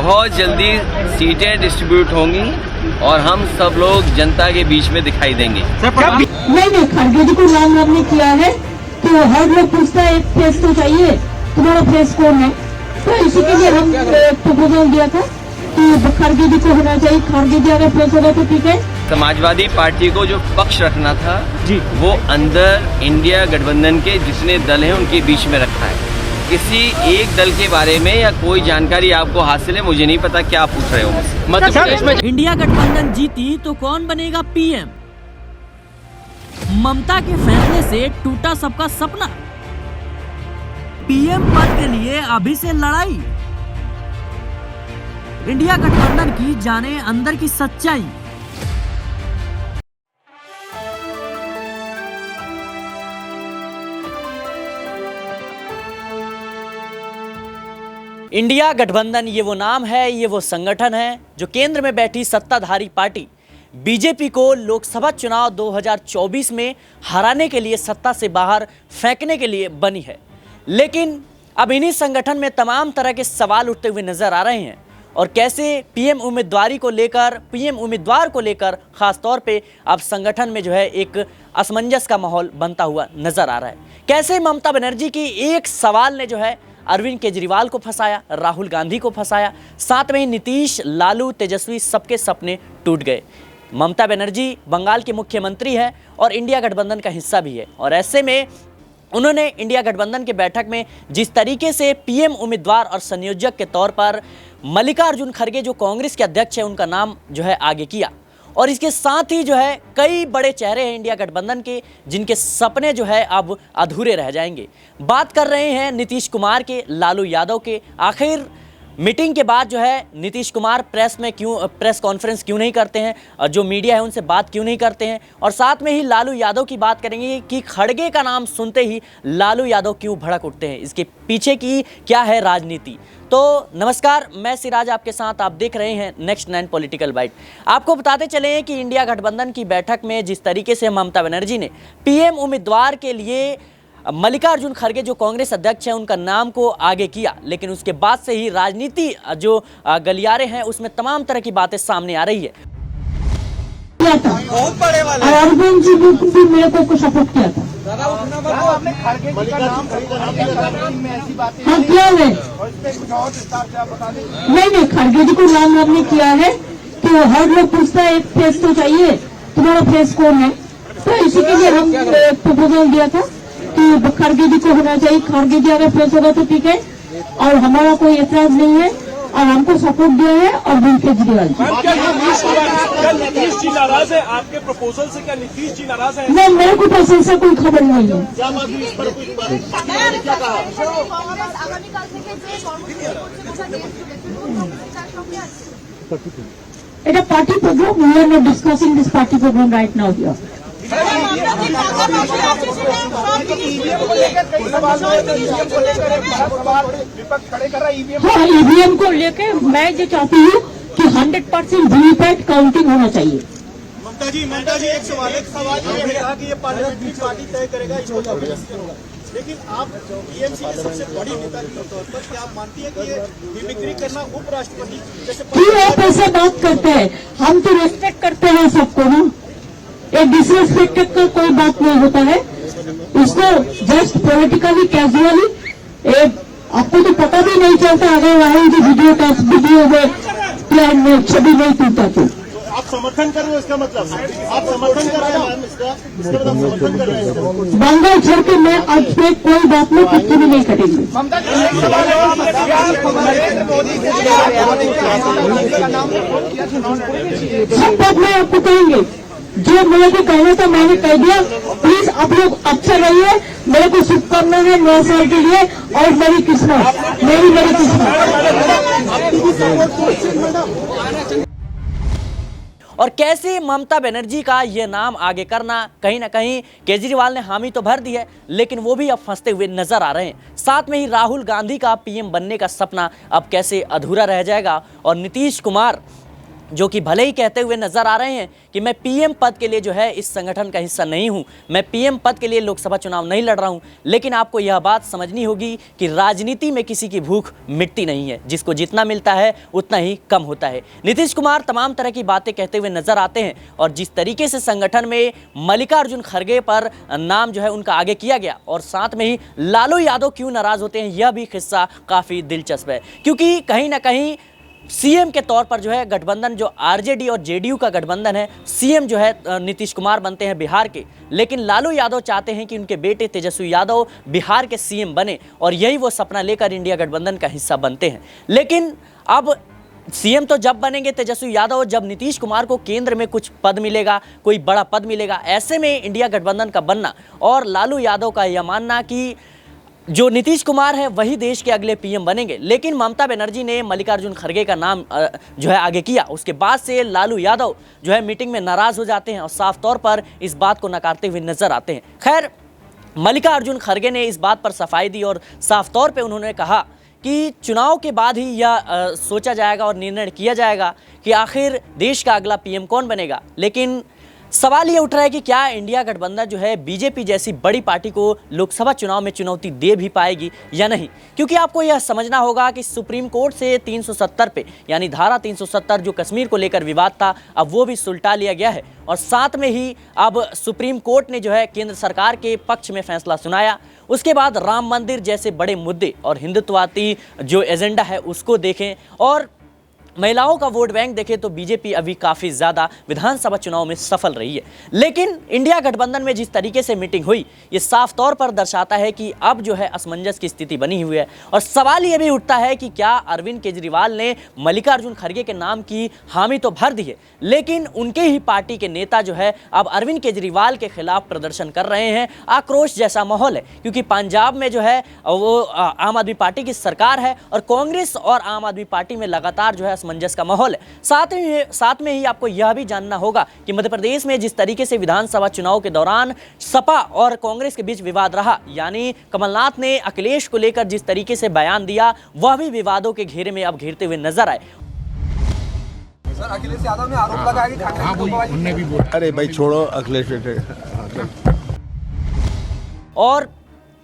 बहुत जल्दी सीटें डिस्ट्रीब्यूट होंगी और हम सब लोग जनता के बीच में दिखाई देंगे। नहीं, खड़गे जी को नाम ने किया है तो हर लोग पूछता है एक फेस तो चाहिए, तुम्हारा फेस कौन है? तो इसी के लिए हम प्रपोजल दिया था कि खड़गे जी को होना चाहिए। खड़गे जी अगर फेस होगा तो ठीक है। समाजवादी पार्टी को जो पक्ष रखना था जी, वो अंदर इंडिया गठबंधन के जितने दल हैं उनके बीच में रखा है। किसी एक दल के बारे में या कोई जानकारी आपको हासिल है, मुझे नहीं पता क्या पूछ रहे हो मुझसे। मध्य प्रदेश में इंडिया गठबंधन जीती तो कौन बनेगा पीएम? ममता के फैसले से टूटा सबका सपना। पीएम पद के लिए अभी से लड़ाई। इंडिया गठबंधन की जाने अंदर की सच्चाई। इंडिया गठबंधन ये वो नाम है, ये वो संगठन है जो केंद्र में बैठी सत्ताधारी पार्टी बीजेपी को लोकसभा चुनाव 2024 में हराने के लिए, सत्ता से बाहर फेंकने के लिए बनी है। लेकिन अब इन्हीं संगठन में तमाम तरह के सवाल उठते हुए नजर आ रहे हैं और कैसे पीएम उम्मीदवार को लेकर खास तौर पे अब संगठन में जो है एक असमंजस का माहौल बनता हुआ नजर आ रहा है। कैसे ममता बनर्जी की एक सवाल ने जो है अरविंद केजरीवाल को फंसाया, राहुल गांधी को फंसाया, साथ में ही नीतीश, लालू, तेजस्वी सबके सपने टूट गए। ममता बनर्जी बंगाल की मुख्यमंत्री है और इंडिया गठबंधन का हिस्सा भी है और ऐसे में उन्होंने इंडिया गठबंधन की बैठक में जिस तरीके से पीएम उम्मीदवार और संयोजक के तौर पर मल्लिकार्जुन खड़गे जो कांग्रेस के अध्यक्ष हैं उनका नाम जो है आगे किया और इसके साथ ही जो है कई बड़े चेहरे हैं इंडिया गठबंधन के जिनके सपने जो है अब अधूरे रह जाएंगे। बात कर रहे हैं नीतीश कुमार के, लालू यादव के। आखिर मीटिंग के बाद जो है नीतीश कुमार प्रेस कॉन्फ्रेंस क्यों नहीं करते हैं और जो मीडिया है उनसे बात क्यों नहीं करते हैं, और साथ में ही लालू यादव की बात करेंगे कि खड़गे का नाम सुनते ही लालू यादव क्यों भड़क उठते हैं, इसके पीछे की क्या है राजनीति। तो नमस्कार, मैं सिराज आपके साथ, आप देख रहे हैं नेक्स्ट 9 पॉलिटिकल बाइट। आपको बताते चले कि इंडिया गठबंधन की बैठक में जिस तरीके से ममता बनर्जी ने पीएम उम्मीदवार के लिए मल्लिकार्जुन खड़गे जो कांग्रेस अध्यक्ष हैं उनका नाम को आगे किया, लेकिन उसके बाद से ही राजनीति जो गलियारे हैं उसमें तमाम तरह की बातें सामने आ रही है। बहुत बड़े वाले अरविंद जी भी मेरे को सपोर्ट किया था। हाँ किया है। नहीं, खड़गे जी को नाम ने किया है तो हर लोग पूछता है एक फेस तो चाहिए, तुम्हारा फेस कौन है? तो इसी के लिए हम प्रपोजल दिया था कि खड़गे जी को होना चाहिए। खड़गे जी अगर फेस होगा तो ठीक है और हमारा कोई एतराज नहीं है और हमको सपोर्ट दिया है अरविंद केजरीवाल जी। क्या नीतीश जी नाराज है आपके प्रपोजल से? क्या नीतीश जी नाराज है? नहीं, मेरे को तो ऐसा कोई खबर नहीं है। এটা party programme, we are not discussing this party program right now here. हाँ, ईवीएम को लेके मैं ये चाहती हूँ कि 100% वीवीपैट काउंटिंग होना चाहिए। ममता जी एक सवाल आपने कहा कि ये पार्टी तय करेगा इसको, लेकिन आप टीएमसी के सबसे बड़ी नेता के तौर पर क्या आप मानती है कि ये मिमिक्री करना उपराष्ट्रपति जैसे क्यों आप ऐसे बात करते हैं? हम तो रेस्पेक्ट करते हैं सबको ना, एक डिसरेस्पेक्ट का कोई बात नहीं होता है। इसको जस्ट पॉलिटिकली कैजुअली, आपको तो पता भी नहीं चलता अगर राहुल जी वीडियो में छवि नहीं टूटा तो आप समर्थन कर रहे हो, इसका मतलब आप समर्थन कर रहे हो, इसका मतलब समर्थन कर रहे हो। बंगाल छोड़ के मैं आज पे कोई बात में कुछ भी नहीं करेंगे। सब बात मैं आपको कहेंगे, जो मेरे को कहना था मैंने कह दिया। प्लीज आप लोग अच्छे रहिए, मेरे को शुभकामनाएं है नए साल के लिए और मेरी किस्मत, मेरी किस्मत। और कैसे ममता बनर्जी का ये नाम आगे करना, कहीं ना कहीं केजरीवाल ने हामी तो भर दी है लेकिन वो भी अब फंसते हुए नजर आ रहे हैं। साथ में ही राहुल गांधी का पीएम बनने का सपना अब कैसे अधूरा रह जाएगा और नीतीश कुमार जो कि भले ही कहते हुए नजर आ रहे हैं कि मैं पीएम पद के लिए जो है इस संगठन का हिस्सा नहीं हूं, मैं पीएम पद के लिए लोकसभा चुनाव नहीं लड़ रहा हूं, लेकिन आपको यह बात समझनी होगी कि राजनीति में किसी की भूख मिटती नहीं है, जिसको जितना मिलता है उतना ही कम होता है। नीतीश कुमार तमाम तरह की बातें कहते हुए नजर आते हैं और जिस तरीके से संगठन में मल्लिकार्जुन खड़गे पर नाम जो है उनका आगे किया गया और साथ में ही लालू यादव क्यों नाराज होते हैं, यह भी किस्सा काफी दिलचस्प है, क्योंकि कहीं ना कहीं सीएम के तौर पर जो है गठबंधन जो आरजेडी और जेडीयू का गठबंधन है, सीएम जो है नीतीश कुमार बनते हैं बिहार के, लेकिन लालू यादव चाहते हैं कि उनके बेटे तेजस्वी यादव बिहार के सीएम बने और यही वो सपना लेकर इंडिया गठबंधन का हिस्सा बनते हैं। लेकिन अब सीएम तो जब बनेंगे तेजस्वी यादव जब नीतीश कुमार को केंद्र में कुछ पद मिलेगा, कोई बड़ा पद मिलेगा, ऐसे में इंडिया गठबंधन का बनना और लालू यादव का यह मानना कि जो नीतीश कुमार है वही देश के अगले पीएम बनेंगे। लेकिन ममता बनर्जी ने मल्लिकार्जुन खड़गे का नाम जो है आगे किया, उसके बाद से लालू यादव जो है मीटिंग में नाराज हो जाते हैं और साफ तौर पर इस बात को नकारते हुए नजर आते हैं। खैर, मल्लिकार्जुन खड़गे ने इस बात पर सफाई दी और साफ तौर पर उन्होंने कहा कि चुनाव के बाद ही यह सोचा जाएगा और निर्णय किया जाएगा कि आखिर देश का अगला पीएम कौन बनेगा। लेकिन सवाल ये उठ रहा है कि क्या इंडिया गठबंधन जो है बीजेपी जैसी बड़ी पार्टी को लोकसभा चुनाव में चुनौती दे भी पाएगी या नहीं, क्योंकि आपको यह समझना होगा कि सुप्रीम कोर्ट से 370 पे यानी धारा 370 जो कश्मीर को लेकर विवाद था, अब वो भी सुलटा लिया गया है और साथ में ही अब सुप्रीम कोर्ट ने जो है केंद्र सरकार के पक्ष में फैसला सुनाया। उसके बाद राम मंदिर जैसे बड़े मुद्दे और हिंदुत्ववादी जो एजेंडा है उसको देखें और महिलाओं का वोट बैंक देखें तो बीजेपी अभी काफ़ी ज़्यादा विधानसभा चुनाव में सफल रही है। लेकिन इंडिया गठबंधन में जिस तरीके से मीटिंग हुई, ये साफ तौर पर दर्शाता है कि अब जो है असमंजस की स्थिति बनी हुई है और सवाल ये भी उठता है कि क्या अरविंद केजरीवाल ने मल्लिकार्जुन खड़गे के नाम की हामी तो भर दी है, लेकिन उनके ही पार्टी के नेता जो है अब अरविंद केजरीवाल के खिलाफ प्रदर्शन कर रहे हैं। आक्रोश जैसा माहौल है, क्योंकि पंजाब में जो है वो आम आदमी पार्टी की सरकार है और कांग्रेस और आम आदमी पार्टी में लगातार जो है असमंजस का माहौल है। साथ में ही आपको यह भी जानना होगा कि मध्य प्रदेश में जिस तरीके से विधानसभा चुनाव के दौरान सपा और कांग्रेस के बीच विवाद रहा, यानी कमलनाथ ने अखिलेश को लेकर जिस तरीके से बयान दिया वह भी विवादों के घेरे में अब घिरते हुए नजर आए। सर, अखिलेश यादव ने आरोप लगाया कि ठाकरे भी बोला, अरे भाई छोड़ो अखिलेश। और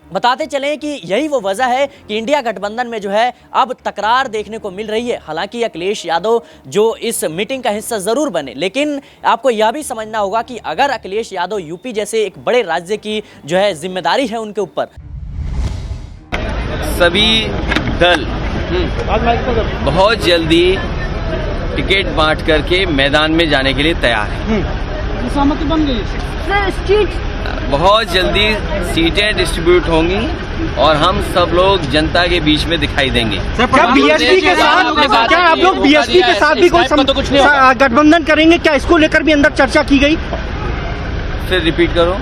बताते चलें कि यही वो वजह है कि इंडिया गठबंधन में जो है अब तकरार देखने को मिल रही है। हालांकि अखिलेश यादव जो इस मीटिंग का हिस्सा जरूर बने, लेकिन आपको यह भी समझना होगा कि अगर अखिलेश यादव यूपी जैसे एक बड़े राज्य की जो है जिम्मेदारी है उनके ऊपर, सभी दल बहुत जल्दी टिकट बांट करके मैदान में जाने के लिए तैयार है। सहमति बन गई, बहुत जल्दी सीटें डिस्ट्रीब्यूट होंगी और हम सब लोग जनता के बीच में दिखाई देंगे। क्या बीएसपी के साथ, क्या आप लोग बीएसपी के साथ भी कोई गठबंधन करेंगे? क्या इसको लेकर भी अंदर चर्चा की गई? फिर रिपीट करो।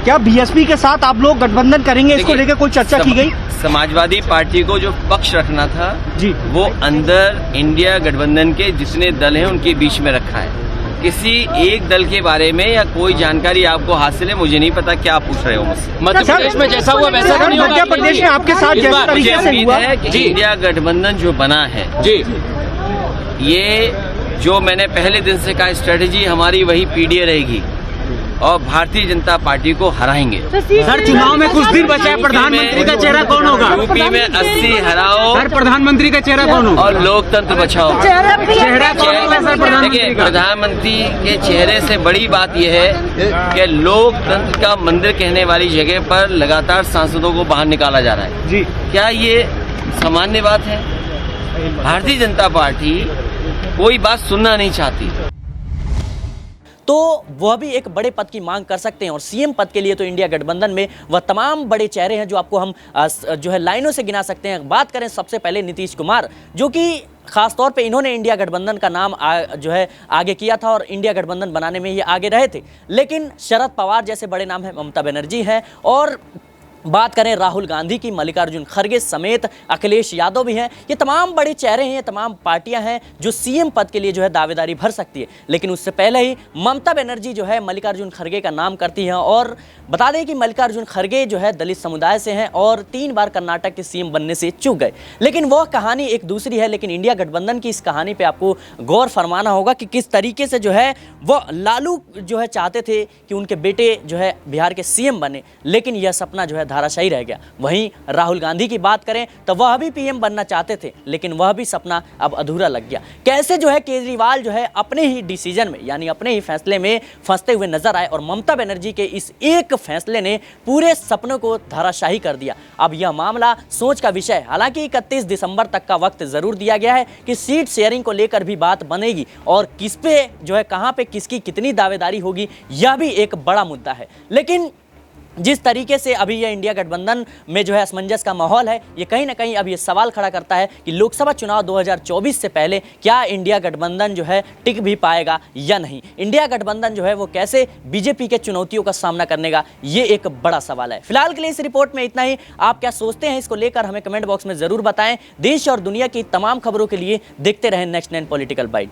क्या बीएसपी के साथ आप लोग गठबंधन करेंगे, इसको लेकर कोई चर्चा की गई? समाजवादी पार्टी को जो पक्ष रखना था जी, वो अंदर इंडिया गठबंधन के जितने दल हैं उनके बीच में रखा है। किसी एक दल के बारे में या कोई जानकारी आपको हासिल है, मुझे नहीं पता क्या आप पूछ रहे हो मुझसे। मध्य प्रदेश में जैसा हुआ वैसा नहीं होगा। मध्य प्रदेश में आपके साथ जैसे तरीके से हुआ है कि इंडिया गठबंधन जो बना है जी, ये जो मैंने पहले दिन से कहा स्ट्रेटेजी हमारी वही पीडीए रहेगी और भारतीय जनता पार्टी को हराएंगे। सर, चुनाव में कुछ दिन बचा है, प्रधानमंत्री का चेहरा कौन होगा? यूपी में 80 हराओ सर, प्रधानमंत्री का चेहरा कौन होगा? और लोकतंत्र बचाओ। चेहरा कौन होगा सर? देखिए, प्रधानमंत्री के चेहरे से बड़ी बात यह है कि लोकतंत्र का मंदिर कहने वाली जगह पर लगातार सांसदों को बाहर निकाला जा रहा है। जी, क्या ये सामान्य बात है? भारतीय जनता पार्टी कोई बात सुनना नहीं चाहती, तो वह भी एक बड़े पद की मांग कर सकते हैं और सीएम पद के लिए तो इंडिया गठबंधन में वह तमाम बड़े चेहरे हैं जो आपको हम जो है लाइनों से गिना सकते हैं। बात करें सबसे पहले नीतीश कुमार, जो कि खास तौर पे इन्होंने इंडिया गठबंधन का नाम जो है आगे किया था और इंडिया गठबंधन बनाने में ये आगे रहे थे। लेकिन शरद पवार जैसे बड़े नाम हैं, ममता बनर्जी हैं और बात करें राहुल गांधी की, मल्लिकार्जुन खड़गे समेत अखिलेश यादव भी हैं, ये तमाम बड़े चेहरे हैं, ये तमाम पार्टियां हैं जो सीएम पद के लिए जो है दावेदारी भर सकती है। लेकिन उससे पहले ही ममता बनर्जी जो है मल्लिकार्जुन खड़गे का नाम करती हैं। और बता दें कि मल्लिकार्जुन खड़गे जो है दलित समुदाय से हैं और 3 बार कर्नाटक के सीएम बनने से चूक गए। लेकिन वह कहानी एक दूसरी है। लेकिन इंडिया गठबंधन की इस कहानी पर आपको गौर फरमाना होगा कि किस तरीके से जो है वह लालू जो है चाहते थे कि उनके बेटे जो है बिहार के सीएम बने, लेकिन यह सपना जो है धाराशायी रह गया। वहीं राहुल गांधी की बात करें तो वह भी पीएम बनना चाहते थे, लेकिन वह भी सपना अब अधूरा लग गया। कैसे जो है केजरीवाल जो है अपने ही डिसीजन में यानी अपने ही फैसले में फंसते हुए नजर आए और ममता बनर्जी के इस एक फैसले ने पूरे सपनों को धाराशायी कर दिया। अब यह मामला सोच का विषय है। हालांकि 31 दिसंबर तक का वक्त जरूर दिया गया है कि सीट शेयरिंग को लेकर भी बात बनेगी और किस पे जो है कहां पे किसकी कितनी दावेदारी होगी, यह भी एक बड़ा मुद्दा है। लेकिन जिस तरीके से अभी यह इंडिया गठबंधन में जो है असमंजस का माहौल है, ये कहीं ना कहीं अब ये सवाल खड़ा करता है कि लोकसभा चुनाव 2024 से पहले क्या इंडिया गठबंधन जो है टिक भी पाएगा या नहीं। इंडिया गठबंधन जो है वो कैसे बीजेपी के चुनौतियों का सामना करने का, ये एक बड़ा सवाल है। फिलहाल के लिए इस रिपोर्ट में इतना ही। आप क्या सोचते हैं इसको लेकर हमें कमेंट बॉक्स में जरूर बताएं। देश और दुनिया की तमाम खबरों के लिए देखते रहें नेक्स्ट 9 पॉलिटिकल बाइट।